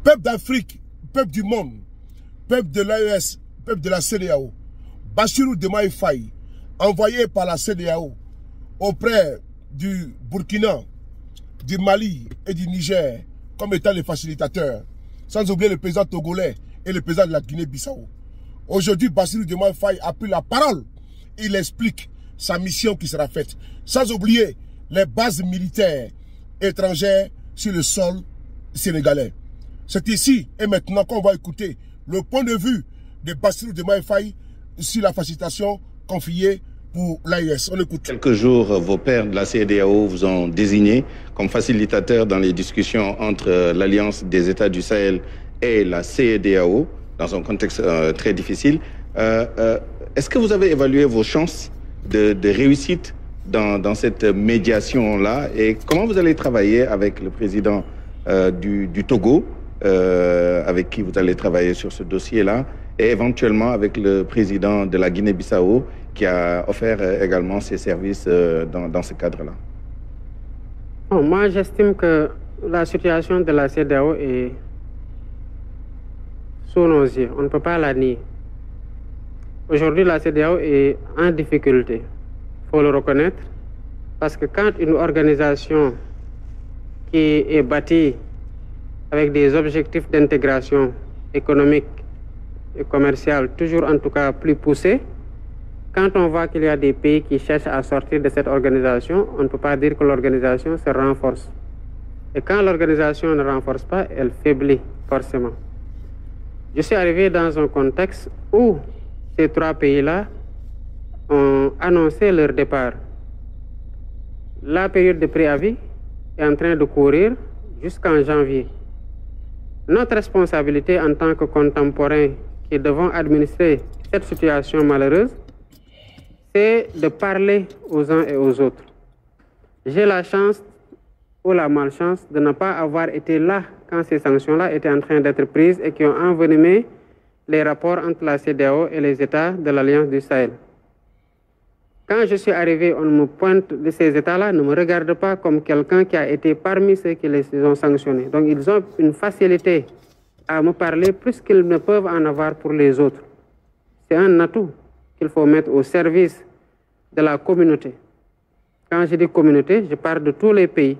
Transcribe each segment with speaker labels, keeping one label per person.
Speaker 1: Peuple d'Afrique, peuple du monde, peuple de l'AES, peuple de la CEDEAO, Bassirou Diomaye Faye, envoyé par la CEDEAO auprès du Burkina, du Mali et du Niger comme étant les facilitateurs, sans oublier le président togolais et le président de la Guinée-Bissau. Aujourd'hui, Bassirou Diomaye Faye a pris la parole. Il explique sa mission qui sera faite, sans oublier les bases militaires étrangères sur le sol sénégalais. C'est ici et maintenant qu'on va écouter le point de vue de Bassirou Diomaye Faye sur la facilitation confiée pour l'AES. On écoute.
Speaker 2: Quelques jours, vos pairs de la CEDEAO vous ont désigné comme facilitateur dans les discussions entre l'Alliance des États du Sahel et la CEDEAO, dans un contexte très difficile. Est-ce que vous avez évalué vos chances de réussite dans cette médiation-là, et comment vous allez travailler avec le président du Togo, avec qui vous allez travailler sur ce dossier-là, et éventuellement avec le président de la Guinée-Bissau, qui a offert également ses services dans ce cadre-là?
Speaker 3: Bon, moi, j'estime que la situation de la CEDEAO est sous nos yeux. On ne peut pas la nier. Aujourd'hui, la CEDEAO est en difficulté. Il faut le reconnaître. Parce que quand une organisation qui est bâtie avec des objectifs d'intégration économique et commerciale, toujours en tout cas plus poussés, quand on voit qu'il y a des pays qui cherchent à sortir de cette organisation, on ne peut pas dire que l'organisation se renforce. Et quand l'organisation ne renforce pas, elle faiblit forcément. Je suis arrivé dans un contexte où ces trois pays-là ont annoncé leur départ. La période de préavis est en train de courir jusqu'en janvier. Notre responsabilité en tant que contemporains qui devons administrer cette situation malheureuse, c'est de parler aux uns et aux autres. J'ai la chance ou la malchance de ne pas avoir été là quand ces sanctions-là étaient en train d'être prises et qui ont envenimé les rapports entre la CEDEAO et les États de l'Alliance du Sahel. Quand je suis arrivé, on me pointe de ces États-là, ne me regarde pas comme quelqu'un qui a été parmi ceux qui les ont sanctionnés. Donc ils ont une facilité à me parler plus qu'ils ne peuvent en avoir pour les autres. C'est un atout qu'il faut mettre au service de la communauté. Quand je dis communauté, je parle de tous les pays.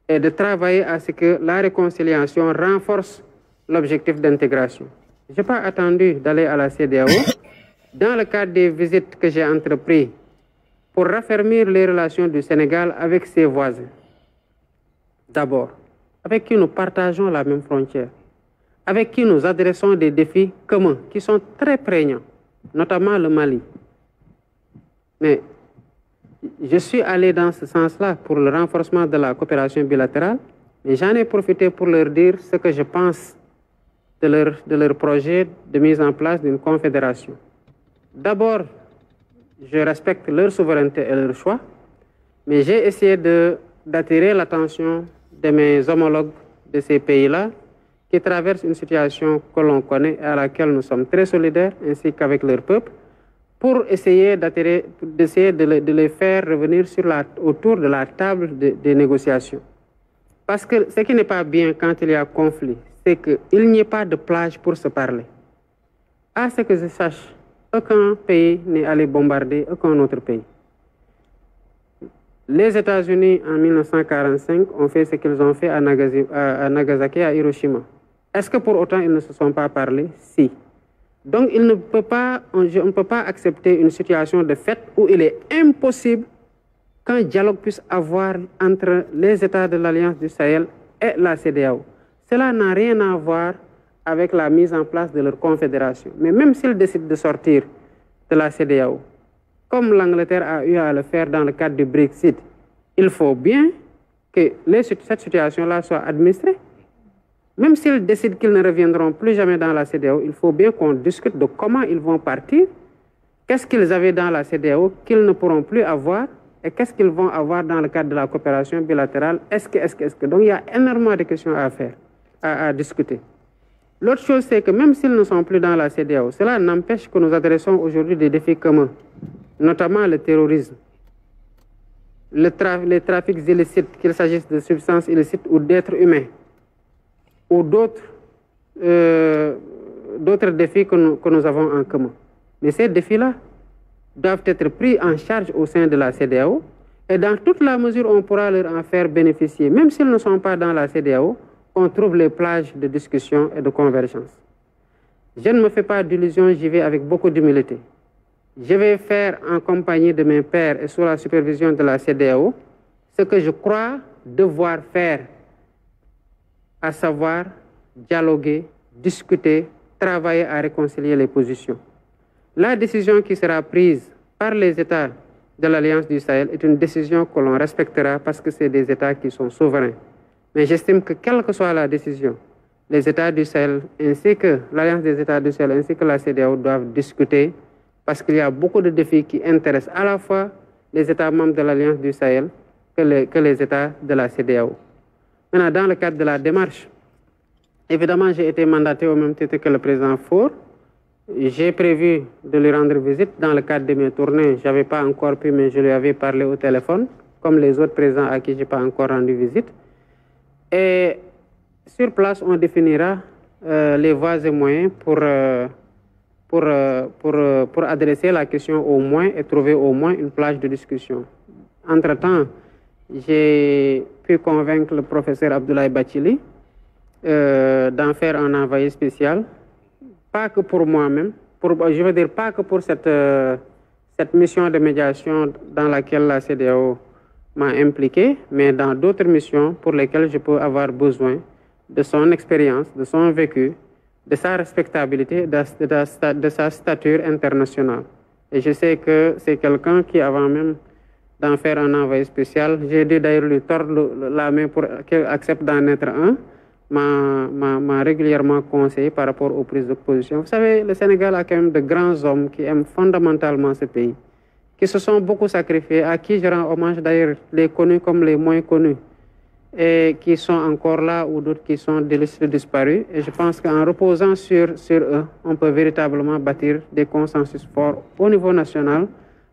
Speaker 3: Et de travailler à ce que la réconciliation renforce l'objectif d'intégration. Je n'ai pas attendu d'aller à la CEDEAO. Dans le cadre des visites que j'ai entreprises pour raffermir les relations du Sénégal avec ses voisins. D'abord, avec qui nous partageons la même frontière, avec qui nous adressons des défis communs qui sont très prégnants, notamment le Mali. Mais je suis allé dans ce sens-là pour le renforcement de la coopération bilatérale, mais j'en ai profité pour leur dire ce que je pense de leur projet de mise en place d'une confédération. D'abord, je respecte leur souveraineté et leur choix, mais j'ai essayé d'attirer l'attention de mes homologues de ces pays-là qui traversent une situation que l'on connaît et à laquelle nous sommes très solidaires, ainsi qu'avec leur peuple, pour essayer de les faire revenir autour de la table des négociations. Parce que ce qui n'est pas bien quand il y a conflit, c'est qu'il n'y ait pas de plage pour se parler. À ce que je sache, aucun pays n'est allé bombarder aucun autre pays. Les États-Unis, en 1945, ont fait ce qu'ils ont fait à Nagasaki et à Hiroshima. Est-ce que pour autant ils ne se sont pas parlé? Si. Donc on ne peut pas accepter une situation de fait où il est impossible qu'un dialogue puisse avoir entre les États de l'Alliance du Sahel et la CEDEAO. Cela n'a rien à voir avec la mise en place de leur confédération. Mais même s'ils décident de sortir de la CEDEAO, comme l'Angleterre a eu à le faire dans le cadre du Brexit, il faut bien que cette situation-là soit administrée. Même s'ils décident qu'ils ne reviendront plus jamais dans la CEDEAO, il faut bien qu'on discute de comment ils vont partir, qu'est-ce qu'ils avaient dans la CEDEAO qu'ils ne pourront plus avoir, et qu'est-ce qu'ils vont avoir dans le cadre de la coopération bilatérale. Est-ce que. Donc il y a énormément de questions à faire, à discuter. L'autre chose, c'est que même s'ils ne sont plus dans la CEDEAO, cela n'empêche que nous adressons aujourd'hui des défis communs, notamment le terrorisme, les trafics illicites, qu'il s'agisse de substances illicites ou d'êtres humains, ou d'autres d'autres défis que nous avons en commun. Mais ces défis-là doivent être pris en charge au sein de la CEDEAO et dans toute la mesure où on pourra leur en faire bénéficier, même s'ils ne sont pas dans la CEDEAO, on trouve les plages de discussion et de convergence. Je ne me fais pas d'illusions, j'y vais avec beaucoup d'humilité. Je vais faire en compagnie de mes pairs et sous la supervision de la CEDEAO ce que je crois devoir faire, à savoir dialoguer, discuter, travailler à réconcilier les positions. La décision qui sera prise par les États de l'Alliance du Sahel est une décision que l'on respectera parce que c'est des États qui sont souverains. Mais j'estime que quelle que soit la décision, les États du Sahel ainsi que l'Alliance des États du Sahel ainsi que la CEDEAO doivent discuter parce qu'il y a beaucoup de défis qui intéressent à la fois les États membres de l'Alliance du Sahel que les États de la CEDEAO. Maintenant, dans le cadre de la démarche, évidemment, j'ai été mandaté au même titre que le président Faure. J'ai prévu de lui rendre visite dans le cadre de mes tournées. Je n'avais pas encore pu, mais je lui avais parlé au téléphone, comme les autres présidents à qui je n'ai pas encore rendu visite. Et sur place, on définira les voies et moyens pour adresser la question au moins et trouver au moins une plage de discussion. Entre-temps, j'ai pu convaincre le professeur Abdoulaye Bathily d'en faire un envoyé spécial, pas que pour moi-même, je veux dire pas que pour cette mission de médiation dans laquelle la CEDEAO m'a impliqué, mais dans d'autres missions pour lesquelles je peux avoir besoin de son expérience, de son vécu, de sa respectabilité, de sa stature internationale. Et je sais que c'est quelqu'un qui, avant même d'en faire un envoyé spécial, j'ai dû d'ailleurs lui tordre la main pour qu'il accepte d'en être un, m'a régulièrement conseillé par rapport aux prises de position. Vous savez, le Sénégal a quand même de grands hommes qui aiment fondamentalement ce pays, qui se sont beaucoup sacrifiés, à qui je rends hommage d'ailleurs, les connus comme les moins connus, et qui sont encore là ou d'autres qui sont disparus. Et je pense qu'en reposant sur eux, on peut véritablement bâtir des consensus forts au niveau national,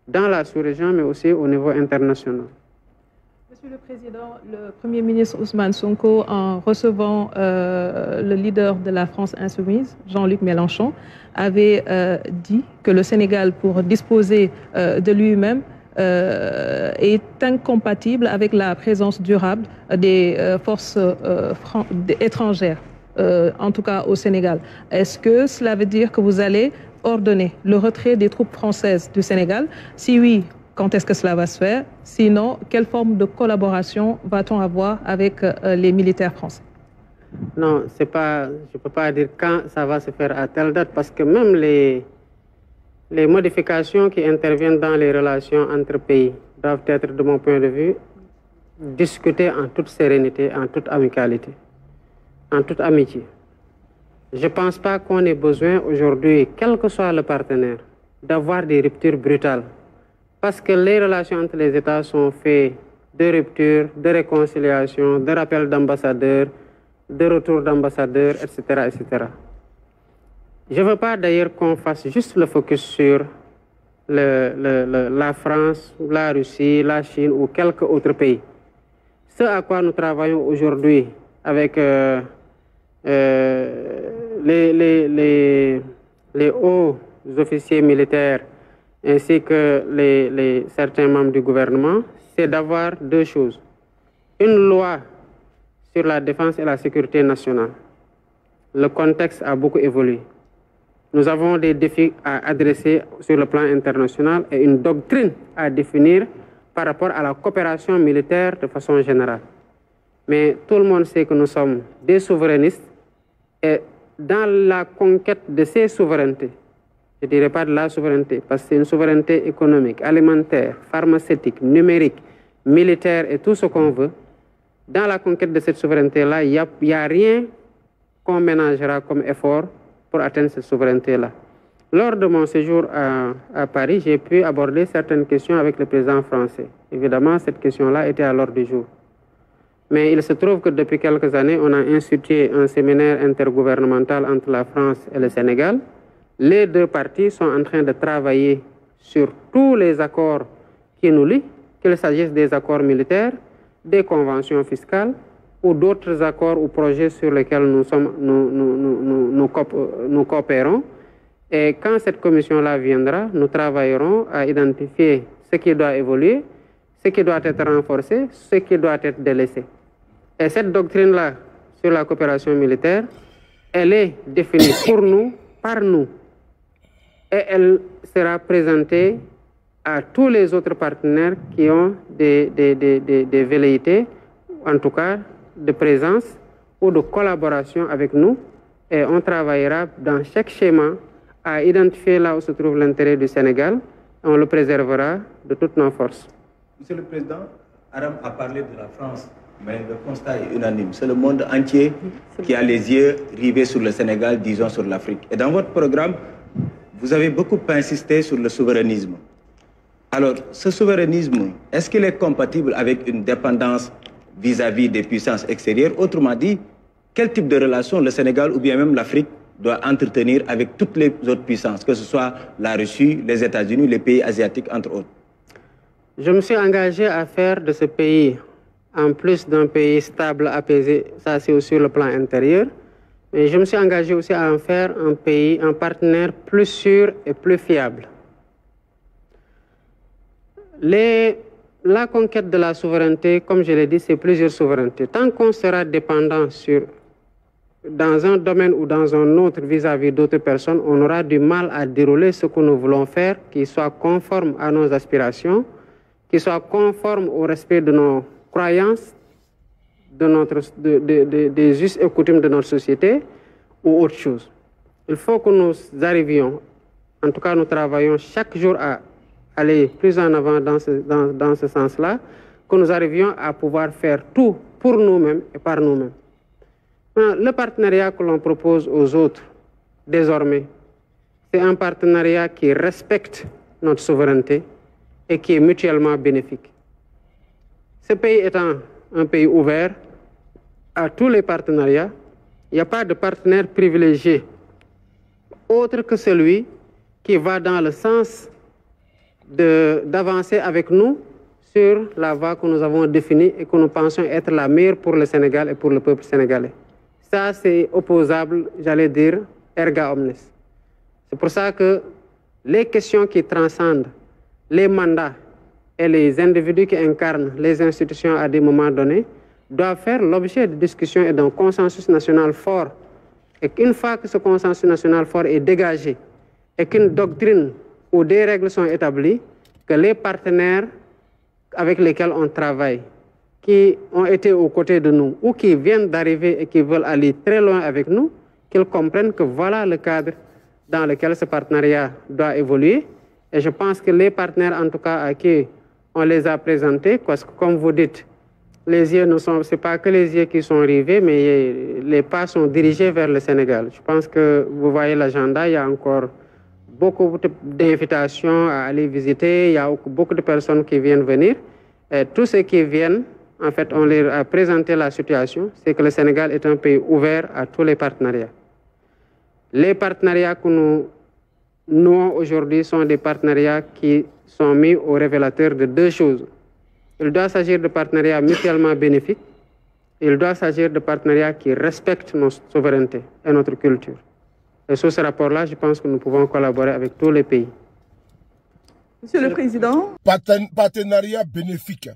Speaker 3: dans la sous-région, mais aussi au niveau international.
Speaker 4: Monsieur le Président, le Premier ministre Ousmane Sonko, en recevant le leader de la France insoumise, Jean-Luc Mélenchon, avait dit que le Sénégal, pour disposer de lui-même, est incompatible avec la présence durable des forces étrangères, en tout cas au Sénégal. Est-ce que cela veut dire que vous allez ordonner le retrait des troupes françaises du Sénégal? Si oui, quand est-ce que cela va se faire? Sinon, quelle forme de collaboration va-t-on avoir avec les militaires français?
Speaker 3: Non, je ne peux pas dire quand ça va se faire à telle date, parce que même les modifications qui interviennent dans les relations entre pays doivent être, de mon point de vue, discutées en toute sérénité, en toute amicalité, en toute amitié. Je ne pense pas qu'on ait besoin aujourd'hui, quel que soit le partenaire, d'avoir des ruptures brutales. Parce que les relations entre les États sont faites de ruptures, de réconciliation, de rappel d'ambassadeurs, de retour d'ambassadeurs, etc., etc. Je ne veux pas d'ailleurs qu'on fasse juste le focus sur la France, la Russie, la Chine ou quelques autres pays. Ce à quoi nous travaillons aujourd'hui avec les hauts officiers militaires ainsi que certains membres du gouvernement, c'est d'avoir deux choses. Une loi sur la défense et la sécurité nationale. Le contexte a beaucoup évolué. Nous avons des défis à adresser sur le plan international et une doctrine à définir par rapport à la coopération militaire de façon générale. Mais tout le monde sait que nous sommes des souverainistes et dans la conquête de ces souverainetés, je ne dirais pas de la souveraineté, parce que c'est une souveraineté économique, alimentaire, pharmaceutique, numérique, militaire et tout ce qu'on veut. Dans la conquête de cette souveraineté-là, il n'y a rien qu'on ménagera comme effort pour atteindre cette souveraineté-là. Lors de mon séjour à Paris, j'ai pu aborder certaines questions avec le président français. Évidemment, cette question-là était à l'ordre du jour. Mais il se trouve que depuis quelques années, on a institué un séminaire intergouvernemental entre la France et le Sénégal. Les deux parties sont en train de travailler sur tous les accords qui nous lient, qu'il s'agisse des accords militaires, des conventions fiscales, ou d'autres accords ou projets sur lesquels nous coopérons. Et quand cette commission-là viendra, nous travaillerons à identifier ce qui doit évoluer, ce qui doit être renforcé, ce qui doit être délaissé. Et cette doctrine-là sur la coopération militaire, elle est définie pour nous, par nous. Et elle sera présentée à tous les autres partenaires qui ont des velléités, en tout cas de présence ou de collaboration avec nous. Et on travaillera dans chaque schéma à identifier là où se trouve l'intérêt du Sénégal. Et on le préservera de toutes nos forces.
Speaker 5: Monsieur le Président, Aram a parlé de la France, mais le constat est unanime. C'est le monde entier qui a les yeux rivés sur le Sénégal, disons sur l'Afrique. Et dans votre programme, vous avez beaucoup insisté sur le souverainisme. Alors, ce souverainisme, est-ce qu'il est compatible avec une dépendance vis-à-vis des puissances extérieures? Autrement dit, quel type de relation le Sénégal ou bien même l'Afrique doit entretenir avec toutes les autres puissances, que ce soit la Russie, les États-Unis, les pays asiatiques, entre autres?
Speaker 3: Je me suis engagé à faire de ce pays, en plus d'un pays stable, apaisé, ça c'est aussi sur le plan intérieur, mais je me suis engagé aussi à en faire un pays, un partenaire plus sûr et plus fiable. La conquête de la souveraineté, comme je l'ai dit, c'est plusieurs souverainetés. Tant qu'on sera dépendant dans un domaine ou dans un autre vis-à-vis d'autres personnes, on aura du mal à dérouler ce que nous voulons faire, qui soit conforme à nos aspirations, qui soit conforme au respect de nos croyances, des us et coutumes de notre société ou autre chose. Il faut que nous arrivions, en tout cas nous travaillons chaque jour à aller plus en avant dans ce sens-là, que nous arrivions à pouvoir faire tout pour nous-mêmes et par nous-mêmes. Le partenariat que l'on propose aux autres, désormais, c'est un partenariat qui respecte notre souveraineté et qui est mutuellement bénéfique. Ce pays étant un pays ouvert à tous les partenariats, il n'y a pas de partenaire privilégié autre que celui qui va dans le sens d'avancer avec nous sur la voie que nous avons définie et que nous pensons être la meilleure pour le Sénégal et pour le peuple sénégalais. Ça, c'est opposable, j'allais dire, erga omnes. C'est pour ça que les questions qui transcendent les mandats et les individus qui incarnent les institutions à des moments donnés doivent faire l'objet de discussions et d'un consensus national fort. Et qu'une fois que ce consensus national fort est dégagé et qu'une doctrine où des règles sont établies, que les partenaires avec lesquels on travaille, qui ont été aux côtés de nous ou qui viennent d'arriver et qui veulent aller très loin avec nous, qu'ils comprennent que voilà le cadre dans lequel ce partenariat doit évoluer. Et je pense que les partenaires, en tout cas à qui on les a présentés, parce que comme vous dites, les yeux ne sont, c'est pas que les yeux qui sont rivés, mais les pas sont dirigés vers le Sénégal. Je pense que vous voyez l'agenda, il y a encore beaucoup d'invitations à aller visiter, il y a beaucoup de personnes qui viennent venir. Et tous ceux qui viennent, en fait, on leur a présenté la situation, c'est que le Sénégal est un pays ouvert à tous les partenariats. Les partenariats que nous nouons aujourd'hui sont des partenariats qui sont mis au révélateur de deux choses. Il doit s'agir de partenariats mutuellement bénéfiques. Il doit s'agir de partenariats qui respectent nos souverainetés et notre culture. Et sur ce rapport-là, je pense que nous pouvons collaborer avec tous les pays.
Speaker 6: Monsieur le Président.
Speaker 1: Partenariat bénéfique.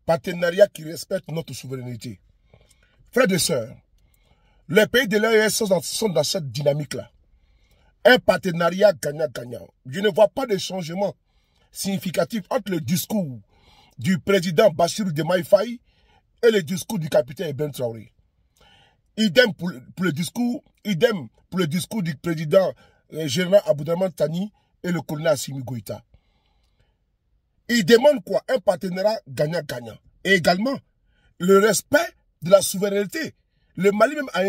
Speaker 1: Partenariat qui respecte notre souveraineté. Frères et sœurs, les pays de l'AES sont dans cette dynamique-là. Un partenariat gagnant-gagnant. Je ne vois pas de changement significatif entre le discours du président Bassirou Diomaye Faye et le discours du capitaine Ibrahim Traoré. Idem pour le discours du président général Abdourahmane Tani et le colonel Assimi Goïta. Ils demandent quoi? Un partenariat gagnant-gagnant. Et également, le respect de la souveraineté. Le Mali même a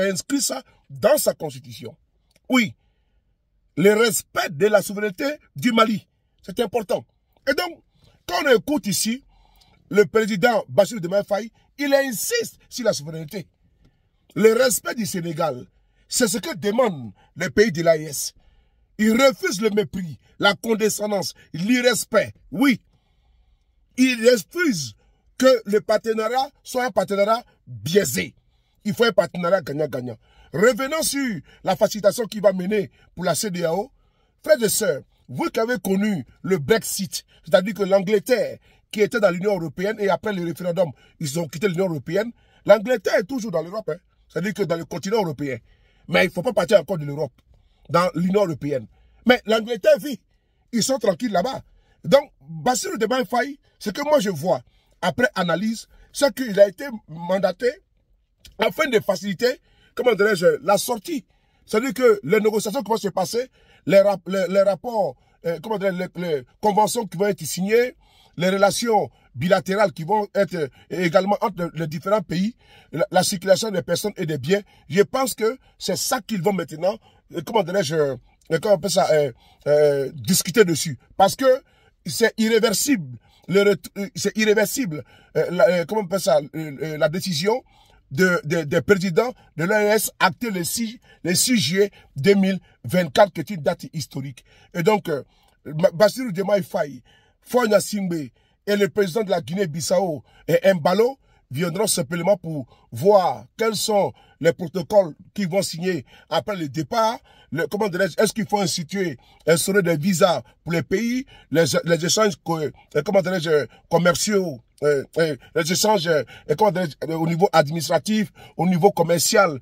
Speaker 1: inscrit ça dans sa constitution. Oui, le respect de la souveraineté du Mali. C'est important. Et donc, quand on écoute ici, le président Bassirou Diomaye Faye, il insiste sur la souveraineté. Le respect du Sénégal, c'est ce que demandent les pays de l'AES. Ils refusent le mépris, la condescendance, l'irrespect. Oui, ils refusent que le partenariat soit un partenariat biaisé. Il faut un partenariat gagnant-gagnant. Revenons sur la facilitation qui va mener pour la CEDEAO. Frères et sœurs, vous qui avez connu le Brexit, c'est-à-dire que l'Angleterre, qui était dans l'Union européenne, et après le référendum, ils ont quitté l'Union européenne, l'Angleterre est toujours dans l'Europe, hein. C'est-à-dire que dans le continent européen. Mais il ne faut pas partir encore de l'Europe, dans l'Union européenne. Mais l'Angleterre vit, ils sont tranquilles là-bas. Donc, Bassirou Diomaye Faye, ce que moi je vois, après analyse, c'est qu'il a été mandaté afin de faciliter, comment dirais-je, la sortie. C'est-à-dire que les négociations qui vont se passer, les rapports, comment dirais-je, les conventions qui vont être signées, les relations bilatérales qui vont être également entre les différents pays, la circulation des personnes et des biens, je pense que c'est ça qu'ils vont maintenant, comment dirais-je, comment on peut ça, discuter dessus. Parce que c'est irréversible, comment on peut ça, la décision des présidents de l'OMS actée le 6 juillet 2024, qui est une date historique. Et donc, Bassirou Diomaye Faye, Faure Gnassingbé et le président de la Guinée-Bissau, Embalo, viendront simplement pour voir quels sont les protocoles qu'ils vont signer après le départ. Comment dirais-je, est-ce qu'il faut instaurer des visas pour les pays, les échanges, comment dirais-je, commerciaux, les échanges au niveau administratif, au niveau commercial,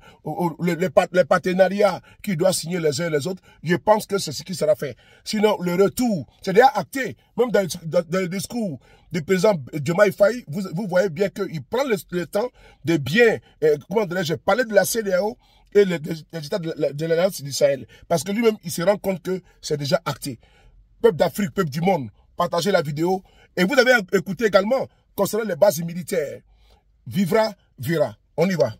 Speaker 1: les partenariats qui doivent signer les uns et les autres. Je pense que c'est ce qui sera fait. Sinon, le retour, c'est déjà acté. Même dans le discours du président Diomaye Faye, vous voyez bien qu'il prend le temps de bien, comment dirais-je, parler de la CEDEAO et les États de l'Alliance du Sahel. Parce que lui-même, il se rend compte que c'est déjà acté. Peuple d'Afrique, peuple du monde, partagez la vidéo. Et vous avez écouté également concernant les bases militaires. Vivra, verra. On y va.